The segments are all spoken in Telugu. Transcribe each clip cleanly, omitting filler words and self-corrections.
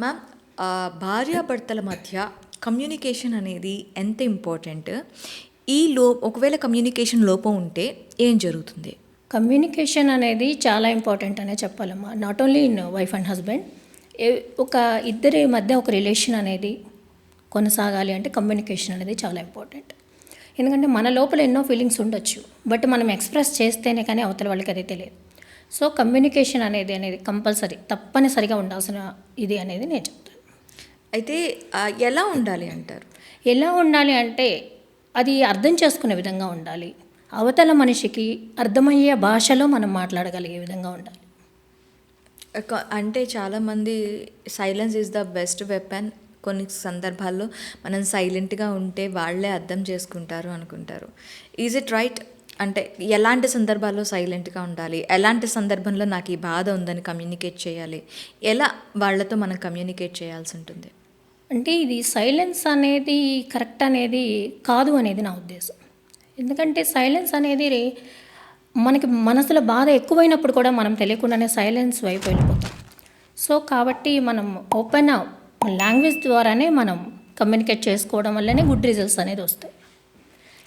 మ్యామ్, భార్యాభర్తల మధ్య కమ్యూనికేషన్ అనేది ఎంత ఇంపార్టెంట్? ఒకవేళ కమ్యూనికేషన్ లోపం ఉంటే ఏం జరుగుతుంది? కమ్యూనికేషన్ అనేది చాలా ఇంపార్టెంట్ అనే చెప్పాలమ్మా. Not only in wife and husband, ఒక ఇద్దరి మధ్య ఒక రిలేషన్ అనేది కొనసాగాలి అంటే కమ్యూనికేషన్ అనేది చాలా ఇంపార్టెంట్. ఎందుకంటే మన లోపల ఎన్నో ఫీలింగ్స్ ఉండొచ్చు, బట్ మనం ఎక్స్ప్రెస్ చేస్తేనే కానీ అవతల వాళ్ళకి అది తెలియదు. సో కమ్యూనికేషన్ అనేది కంపల్సరీ, తప్పనిసరిగా ఉండాల్సిన ఇది అనేది నేను చెప్తాను. అయితే ఎలా ఉండాలి అంటారు? ఎలా ఉండాలి అంటే అది అర్థం చేసుకునే విధంగా ఉండాలి. అవతల మనిషికి అర్థమయ్యే భాషలో మనం మాట్లాడగలిగే విధంగా ఉండాలి. అంటే చాలామంది silence is the best weapon, కొన్ని సందర్భాల్లో మనం సైలెంట్గా ఉంటే వాళ్ళే అర్థం చేసుకుంటారు అనుకుంటారు. Is it right? అంటే ఎలాంటి సందర్భాల్లో సైలెంట్గా ఉండాలి, ఎలాంటి సందర్భంలో నాకు ఈ బాధ ఉందని కమ్యూనికేట్ చేయాలి, ఎలా వాళ్ళతో మనం కమ్యూనికేట్ చేయాల్సి ఉంటుంది? అంటే ఇది సైలెన్స్ అనేది కరెక్ట్ అనేది కాదు అనేది నా ఉద్దేశం. ఎందుకంటే సైలెన్స్ అనేది మనకి మనసులో బాధ ఎక్కువైనప్పుడు కూడా మనం తెలియకుండానే సైలెన్స్ వైపు వెళ్ళిపోతాం. సో కాబట్టి మనం ఓపెన్ లాంగ్వేజ్ ద్వారానే మనం కమ్యూనికేట్ చేసుకోవడం వల్లనే గుడ్ రిజల్ట్స్ అనేది వస్తాయి.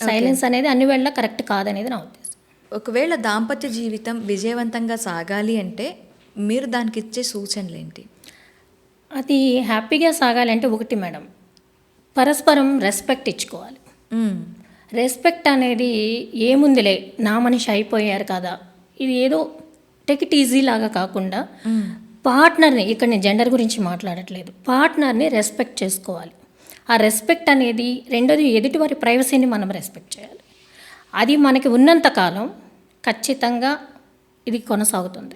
సైలెన్స్ అనేది అన్ని వేళ కరెక్ట్ కాదనేది నా ఉద్దేశం. ఒకవేళ దాంపత్య జీవితం విజయవంతంగా సాగాలి అంటే మీరు దానికి ఇచ్చే సూచనలు ఏంటి? అది హ్యాపీగా సాగాలంటే ఒకటి మేడం, పరస్పరం రెస్పెక్ట్ ఇచ్చుకోవాలి. రెస్పెక్ట్ అనేది ఏముందిలే, నా మనిషి అయిపోయారు కదా, ఇది ఏదో టేక్ ఇట్ ఈజీ లాగా కాకుండా పార్ట్నర్ని, ఇక్కడ నేను జెండర్ గురించి మాట్లాడట్లేదు, పార్ట్నర్ని రెస్పెక్ట్ చేసుకోవాలి. ఆ రెస్పెక్ట్ అనేది రెండోది, ఎదుటివారి ప్రైవసీని మనం రెస్పెక్ట్ చేయాలి. అది మనకి ఉన్నంతకాలం ఖచ్చితంగా ఇది కొనసాగుతుంది.